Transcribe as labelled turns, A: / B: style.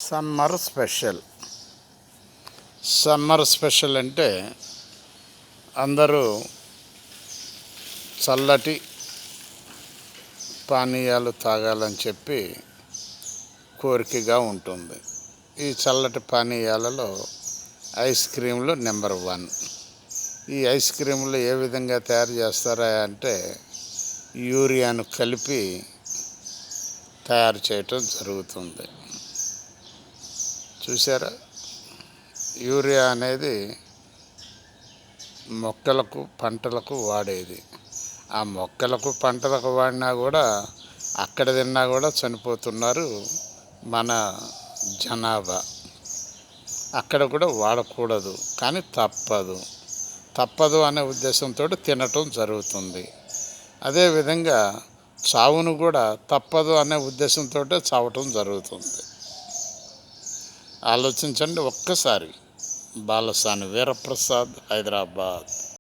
A: Summer special అంటే అందరూ చల్లటి పానీయాలు తాగాలని చెప్పి కోరికగా ఉంటుంది. ఈ చల్లటి పానీయాలలో ఐస్ క్రీములు నెంబర్ 1. ఈ ఐస్ క్రీములు ఏ విధంగా తయారు చేస్తారా అంటే యూరియాను కలిపి తయారు చేయటం జరుగుతుంది. చూసారా, యూరియా అనేది మొక్కలకు పంటలకు వాడేది. ఆ మొక్కలకు పంటలకు వాడినా కూడా అక్కడ తిన్నా కూడా చనిపోతున్నారు మన జనాభా. అక్కడ కూడా వాడకూడదు, కానీ తప్పదు అనే ఉద్దేశంతో తినటం జరుగుతుంది. అదేవిధంగా చావును కూడా తప్పదు అనే ఉద్దేశంతో చావటం జరుగుతుంది. ఆలోచించండి ఒక్కసారి. బాలసాని వీరప్రసాద్, హైదరాబాద్.